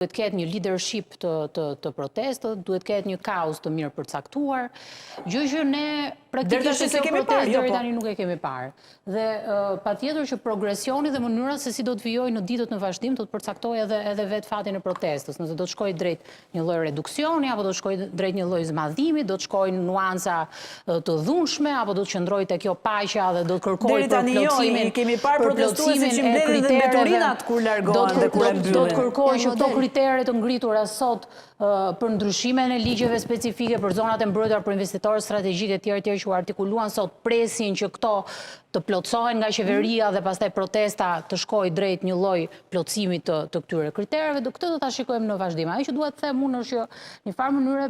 Duhet ketë një leadership të protestët, duhet ketë një kaos të mirë përcaktuar, gjë që ne praktikisht kjo protestë deri tani nuk e kemi parë. Dhe patjetër që progresioni dhe mënyra se si do të vijojë në ditët në vazhdim do të përcaktojë edhe vetë fatin e protestës, nëse do të shkojë drejt një lloj reduksioni apo do të shkojë drejt një lloj zmadhimi, do të shkojnë nuanca të dhunshme apo do të qëndrojë te kjo paqja dhe do të kërkojë plotësimin. Kemi parë protestuesit që mbledhin dhe metorinat kur largohen dhe kur e mbyllin. Do të kërkojë që këto kritere të ngritura sot për ndryshime në ligjeve specifike për zonat e mbrojtura për investitorë strategjike etj që u artikuluan sot presin që këto të plotësohen nga qeveria dhe pastaj protesta të shkojë drejt një lloj plotësimi të këtyre kritereve. Këtë do ta shikojmë në vazhdim. Ajo që dua të them unë është që në farë mënyre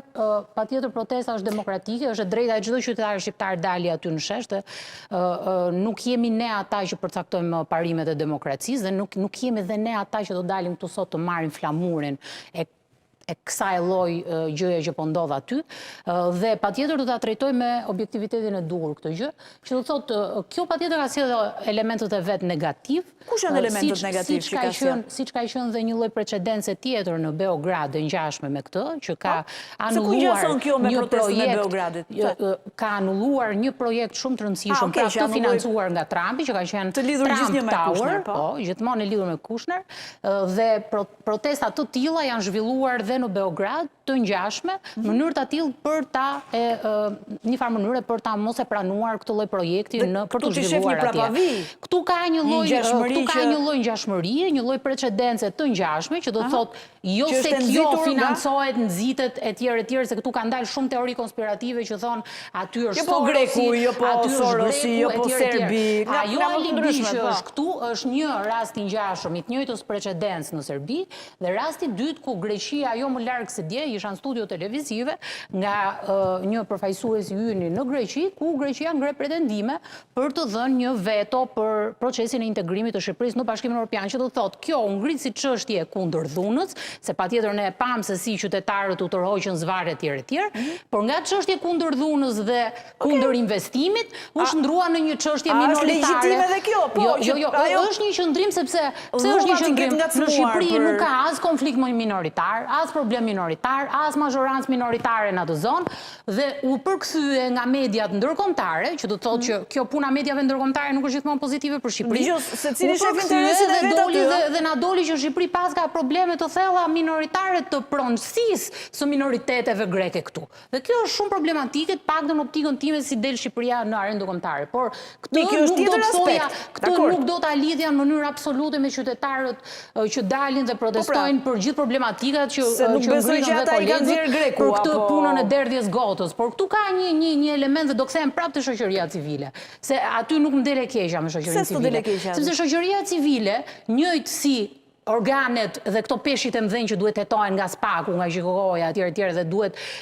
patjetër protesta është demokratike, është e drejta e çdo qytetari shqiptar dali aty në shesh. Nuk jemi ne ata që përcaktojmë parimet e demokracisë dhe nuk jemi dhe ne ata që do dalim këtu sot të marrim flamurin e kësaj lloj gjëje që po ndodh aty dhe patjetër do ta trajtoj me objektivitetin e duhur këtë gjë, që do thotë kjo patjetër ka sjellë elementet e vet negativ. Kush janë elementet negativ që ka sjellë? Siç ka qenë dhe një lloj precedence tjetër në Beograd e ngjashme me këtë, që ka anulluar një projekt, ka anulluar një projekt shumë të rëndësishëm, pra të financuar nga Trumpi, që ka qenë Trump Tower, gjithmonë e lidhur me Kushner, dhe protesta të tilla janë zhvilluar dhe në Beograd të ngjashme, në mënyrë të tillë për ta një farë mënyre për ta mos e pranuar këtë lloj projekti për të zhvilluar atje. Këtu ka një lloj ngjashmërie, një lloj precedence të ngjashme që do të thotë jo se kjo financohet, nxitet etj, se këtu ka ndalë shumë teori konspirative që thonë aty është Greku, jo po Sorosi, jo po Serbi. Ajo alibi që është këtu është një rast i ngjashëm i të njëjtës precedencë në Serbi dhe rasti i dytë ku Greqia jo më larg se dje isha në studio televizive nga një përfaqësues i yni në Greqi, ku Greqia ngre pretendime për të dhënë një veto për procesin e integrimit të Shqipërisë në Bashkimin Evropian, që do të thotë kjo u ngrit si çështje kundër dhunës, se patjetër ne e pam se si qytetarët u tërhoqën zvarr etj, por nga çështje kundër dhunës dhe kundër investimit u shndrua në një çështje minoritare. Është legjitime edhe kjo, po. Jo, është një qëndrim sepse pse është një qëndrim? Në Shqipëri nuk ka as konflikt minoritar, as problem minoritar, as mazhorancë minoritare në atë zonë dhe u përkthye nga mediat ndërkombëtare, që do të thotë që kjo puna mediave ndërkombëtare nuk është gjithmonë pozitive për Shqipërinë. Secili shef interesin e vet aty. Dhe na doli që Shqipëri pas ka probleme të thella minoritare të pronësisë së minoriteteve greke këtu. Dhe kjo është shumë problematike, paktën në optikën time si del Shqipëria në arenë ndërkombëtare. Por këtë nuk do ta lidhja në mënyrë absolute me qytetarët që dalin dhe protestojnë për gjithë problematikat që ngritën dhe kolegët për këtë punën e derdhjes gotës. Por këtu ka një element dhe do kthehem prapë te shoqëria civile. Se aty nuk më dele keqja me shoqërinë civile. Sepse shoqëria civile, njëjtë si organet dhe këto peshqit e mëdhenj që duhet hetojnë nga spaku, nga gjikoja etj dhe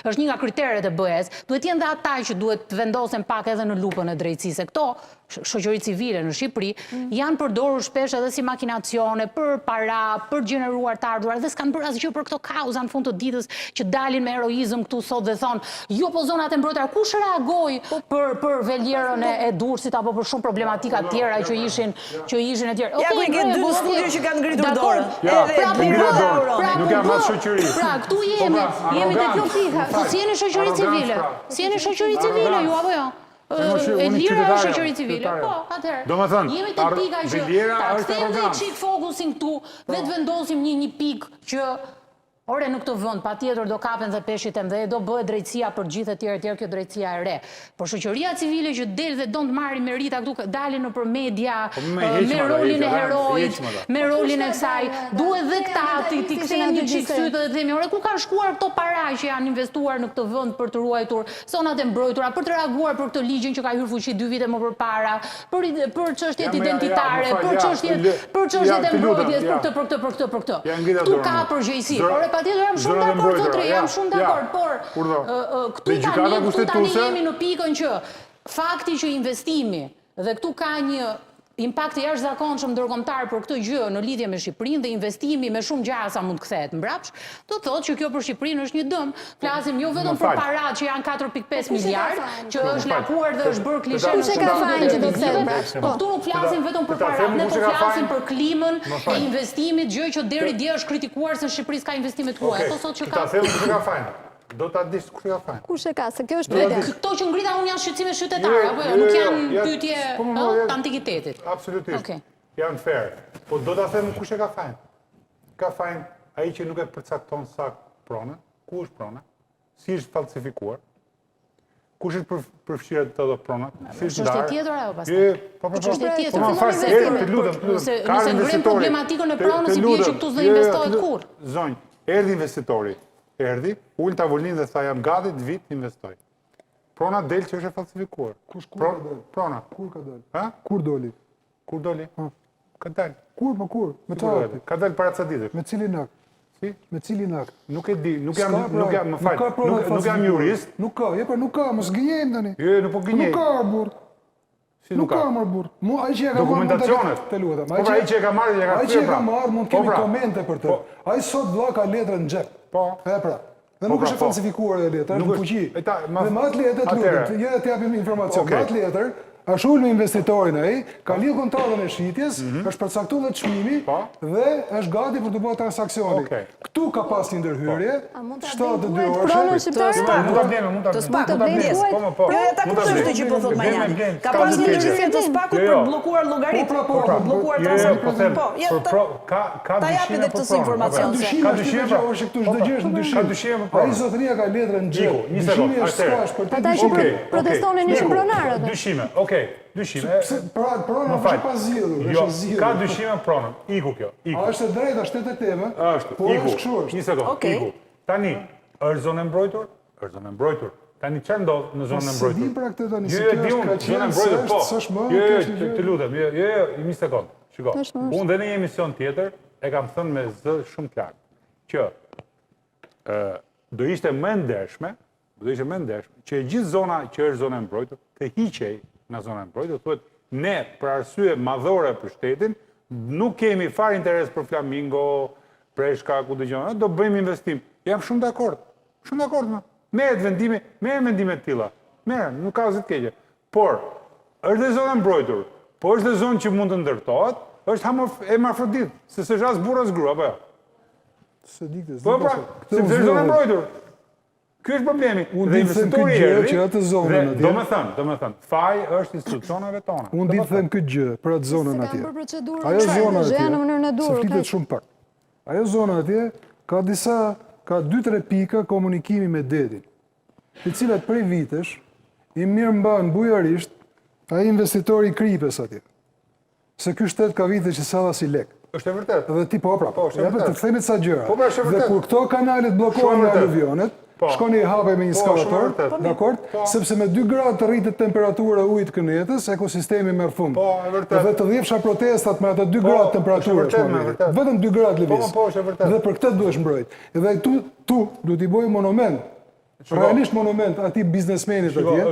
është një nga kriteret e BE-s, duhet jenë dhe ata që duhet vendosen pak edhe në lupën e drejtësisë. Këto shoqëri civile në Shqipëri janë përdorur shpesh edhe si makinacione për para, për gjeneruar të ardhurar dhe s'kan bërë asgjë për këto kauza në fund të ditës që dalin me heroizëm këtu sot dhe thonë jo po zonat e mbrojtura, kush reagoi për veljerën e Durrësit apo për shumë problematika të tjera që ishin etj. Ja ku i ke dy studio që kanë ngritur dorën. Nuk jam as shoqëri. Pra, këtu jemi te kjo pika. Po si jeni shoqëri civile? Si jeni shoqëri civile ju apo jo? E lira është shoqëri civile. Po, atëherë. Jemi te pika që ta kthejmë dhe çik fokusin këtu, vetë vendosim një pikë që ore në këtë vend patjetër do kapen dhe peshqit e mëdhenj, do bëhet drejtësia për gjithë etj, kjo drejtësia e re. Por shoqëria civile që del dhe do të marrë merita këtu, dalin nëpër media me rolin e heroit, me rolin e kësaj, duhet dhe këta ti kthejmë një çik sytë dhe themi, ore ku kanë shkuar këto para që janë investuar në këtë vend për të ruajtur zonat e mbrojtura, për të reaguar për këtë ligjin që ka hyrë fuqi 2 vite më përpara, për çështjet identitare, për çështjet e mbrojtjes, për këtë. Ktu ka përgjegjësi. Patjetër jam shumë dakord zotri, jam shumë dakord, por këtu tani jemi në pikën që fakti që investimi dhe këtu ka një impakti jashtëzakonshëm ndërkombëtar për këtë gjë në lidhje me Shqipërinë dhe investimi me shumë gjëra sa mund kthehet mbrapsht, do të thotë që kjo për Shqipërinë është një dëm. Flasim jo vetëm për paratë që janë 4.5 miliard, që është lakuar dhe është bërë klishe në shumë që do të kthehet. Po këtu nuk flasim vetëm për paratë, ne po flasim për klimën e investimit, gjë që deri dje është kritikuar se në Shqipëri s'ka investime të huaja. Po thotë që ka. Ta them kush e ka fajin. Do ta dish kush e ka fajin. Kush e ka? Se kjo është pyetja. Këto që ngrita unë janë shqetësime qytetare apo jo, nuk janë pyetje të antikitetit. Absolutisht. Janë fair. Po do ta them kush e ka fajin. Ka fajin ai që nuk e përcakton sakt pronën. Ku është prona? Si është falsifikuar? Kush është përfshirë të do pronat? Është tjetër ajo pastaj. Po. Është tjetër. Të lutem. Nëse ngrim problematikën e pronës, si bie që këtu s'do investohet kurrë. Zonjë, erdhi investitori. Erdhi, ul tavolinë dhe tha jam gati të vit investoj. Prona del që është e falsifikuar. Kur ka dalë? Prona. Kur ka dalë? Ha? Kur doli? Kur doli? Ka dalë. Kur? Me çfarë? Ka dalë para ca ditësh. Me cilin akt? Si? Me cilin akt? Nuk e di, nuk jam, më fal. Nuk jam jurist. Nuk ka, nuk ka, mos gënjejmë tani. Jo, nuk po gënjej. Nuk ka burr. Si Nuk ka marrë burr. Ai që e ka marrë. Dokumentacionet. Të lutem. Po ai që e ka marrë, Ai që e ka marrë mund të kemi komente për të. Ai sot vlla ka letrën në xhep. Po. Pra. Dhe nuk është e falsifikuar e letra, është në fuqi. Dhe me atë letër, të lutem, ja të japim informacion. Me atë letër, është ulur me investitorin ai, ka lidhur kontratën e shitjes, është përcaktuar dhe çmimi dhe është gati për të bërë transaksioni. Këtu ka pas një ndërhyrje, 72 orë. Mund ta blesh. Po. Jo, ta kuptoj këtë që po thot Majani. Ka pas një ndërhyrje të spakut për bllokuar llogaritë, për bllokuar transaksionin. Po, ka ta japi dhe këtë informacion. Ka dyshim që është këtu çdo gjë është në dyshim. Ka dyshim. Ai zotëria ka letrën në xhep. Dyshimi është skash për të Ata që protestonin ishin pronarët. Dyshime, dyshime. Prona është pa zgjidhur, është zgjidhur. Ka dyshime pronën. Iku kjo, iku. A është e drejtë, është e temë? Është, iku. Një sekond, iku. Tani, është zonë e mbrojtur? Është zonë e mbrojtur. Tani çfarë ndodh në zonën e mbrojtur? Se di pra këtë tani, se kjo është zonë e mbrojtur, po. Të lutem, një sekond. Shiko. Unë dhe në një emision tjetër e kam thënë me zë shumë të lartë që do ishte më ndershme, që e gjithë zona që është zonë e mbrojtur të hiqej në zonën e mbrojtur, thuhet ne për arsye madhore për shtetin nuk kemi fare interes për Flamingo, Preshka, ku dëgjojmë, do bëjmë investim. Jam shumë dakord. Shumë dakord më. Merret vendime të tilla. Merren, nuk ka asgjë të keqe. Por është dhe zonë e mbrojtur, po është dhe zonë që mund të ndërtohet, është hermafrodit, se s'është as burr as grua, apo jo? Se di këtë. Po pra, sepse është zonë e mbrojtur. Ky është problemi. Unë di të them këtë gjë që atë zonën atje. Domethënë, faji është institucioneve tona. Unë di të them këtë gjë për atë zonën atje. Ajo zona atje. Se flitet shumë pak. Ajo zona atje ka 2-3 pika komunikimi me detin, të cilat prej vitesh i mirë mban bujarisht ai investitori i Kripes atje. Se ky shtet ka vite që sa si lek. Është e vërtetë. Dhe ti po pra. Ja të themi ca gjëra. Po pra, është e vërtetë. Dhe kur këto kanalet bllokohen nga avionet, shkoni i hape me një skalator, dakord? Sepse me 2 gradë të rritet temperatura e ujit kënetës, ekosistemi merr fund. Po, e vërtetë. Dhe të dhjefsha protestat me ato 2 gradë temperaturë. Vetëm 2 gradë lëviz. Po, është e vërtetë. Dhe për këtë duhesh mbrojt. Dhe tu do t'i bëj monument. Realisht monument atij biznesmenit atje,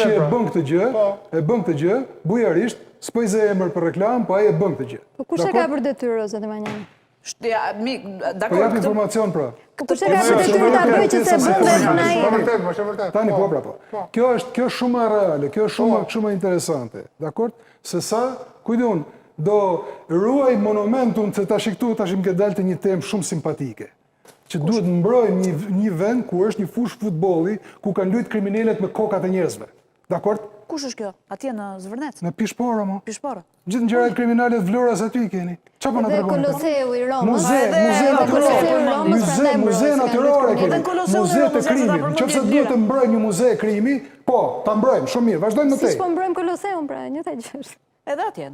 që e bën këtë gjë, bujarisht, s'po i zë emër për reklam, po ai e bën këtë gjë. Po kush e ka për detyrë zotë Manjani? Po jap informacion pra. Kush e ka për detyrë ta bëjë që se bën vetë ai? Është vërtet. Tani po pra po. Kjo është shumë e reale, kjo është shumë interesante, dakord? Se sa, kujtun, do ruaj monumentun se tash këtu tash më ke dalë te një temë shumë simpatike. Që duhet mbrojmë një vend ku është një fushë futbolli ku kanë luajtur kriminalet me kokat e njerëzve. Dakord? Kush është kjo? Atje në Zvërnec? Në Pishpora, mo. Pishpora. Gjithë gjërat kriminale të Vlorës aty i keni. Çfarë po na tregoni? Dhe Koloseu i Romës. Muze natyrore keni. Muze të krimit. Nëse duhet të mbrojmë një muze e krimi, po, ta mbrojmë, shumë mirë. Vazhdojmë më tej. Si po mbrojmë Koloseun pra, një gjë. Edhe atje.